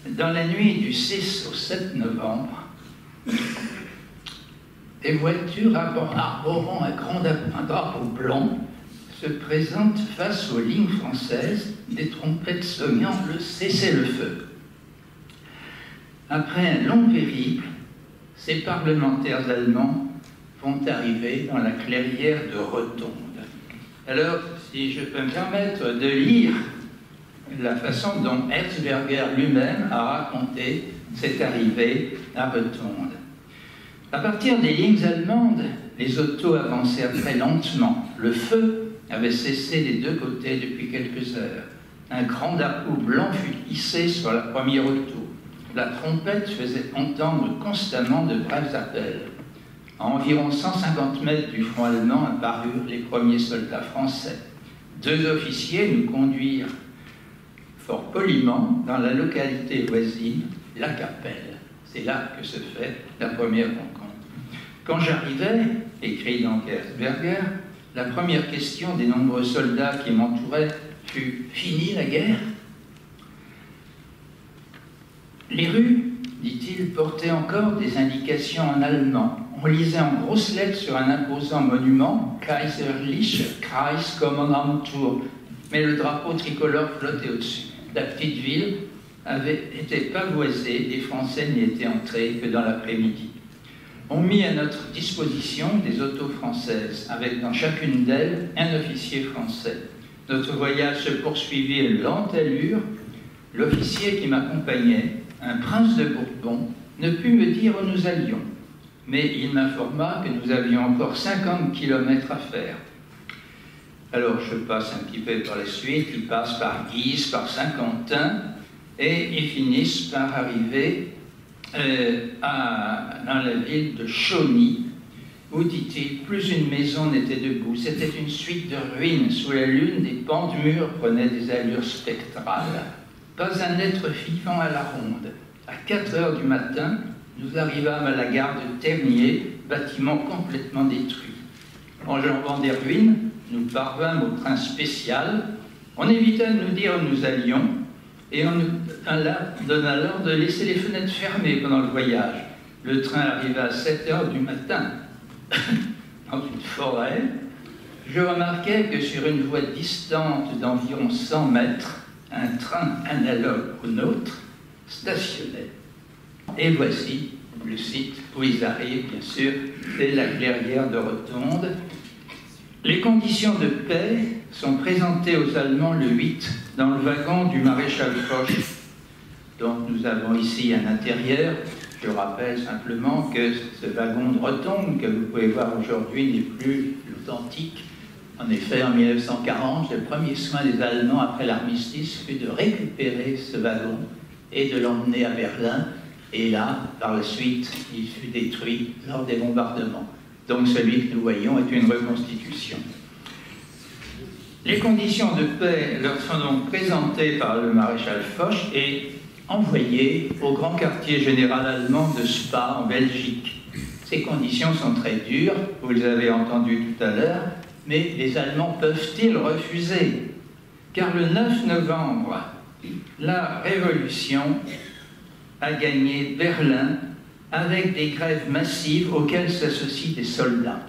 Dans la nuit du 6 au 7 novembre, des voitures arborant un drapeau blanc se présentent face aux lignes françaises, des trompettes sonnant le cessez-le-feu. Après un long périple, ces parlementaires allemands vont arriver dans la clairière de Rotonde. Alors, si je peux me permettre de lire la façon dont Erzberger lui-même a raconté cette arrivée à Rotonde. À partir des lignes allemandes, les autos avancèrent très lentement. Le feu avait cessé des deux côtés depuis quelques heures. Un grand drapeau blanc fut hissé sur la première auto. La trompette faisait entendre constamment de brefs appels. À environ 150 mètres du front allemand apparurent les premiers soldats français. 2 officiers nous conduirent fort poliment dans la localité voisine, La Capelle. C'est là que se fait la première rencontre. Quand j'arrivais, écrit donc Erzberger, la première question des nombreux soldats qui m'entouraient fut « Fini la guerre ?» Les rues, dit-il, portaient encore des indications en allemand. On lisait en grosses lettres sur un imposant monument « Kaiserliche Kreiskommandantur », mais le drapeau tricolore flottait au-dessus. La petite ville avait été pavoisée, les Français n'y étaient entrés que dans l'après-midi. On mit à notre disposition des autos françaises, avec dans chacune d'elles un officier français. Notre voyage se poursuivit à lente allure. L'officier qui m'accompagnait, un prince de Bourbon, ne put me dire où nous allions, mais il m'informa que nous avions encore 50 km à faire. Alors je passe un petit peu par la suite, ils passent par Guise, par Saint-Quentin, et ils finissent par arriver dans la ville de Chauny, où, dit-il, plus une maison n'était debout. C'était une suite de ruines. Sous la lune, des pans de murs prenaient des allures spectrales. Pas un être vivant à la ronde. À 4 heures du matin, nous arrivâmes à la gare de Ternier, bâtiment complètement détruit. Enjambant des ruines, nous parvînmes au train spécial. On évita de nous dire où nous allions, et on nous donna l'ordre de laisser les fenêtres fermées pendant le voyage. Le train arriva à 7 heures du matin. Dans une forêt, je remarquai que sur une voie distante d'environ 100 mètres, un train analogue au nôtre stationnait. Et voici le site où ils arrivent, bien sûr, c'est la clairière de Rotonde. Les conditions de paix sont présentées aux Allemands le 8 dans le wagon du maréchal Foch. Donc nous avons ici un intérieur. Je rappelle simplement que ce wagon de Rotonde que vous pouvez voir aujourd'hui n'est plus l'authentique. En effet, en 1940, le premier soin des Allemands après l'armistice fut de récupérer ce wagon et de l'emmener à Berlin. Et là, par la suite, il fut détruit lors des bombardements. Donc celui que nous voyons est une reconstitution. Les conditions de paix leur sont donc présentées par le maréchal Foch et envoyées au grand quartier général allemand de Spa en Belgique. Ces conditions sont très dures, vous les avez entendues tout à l'heure, mais les Allemands peuvent-ils refuser? Car le 9 novembre, la Révolution a gagné Berlin avec des grèves massives auxquelles s'associent des soldats.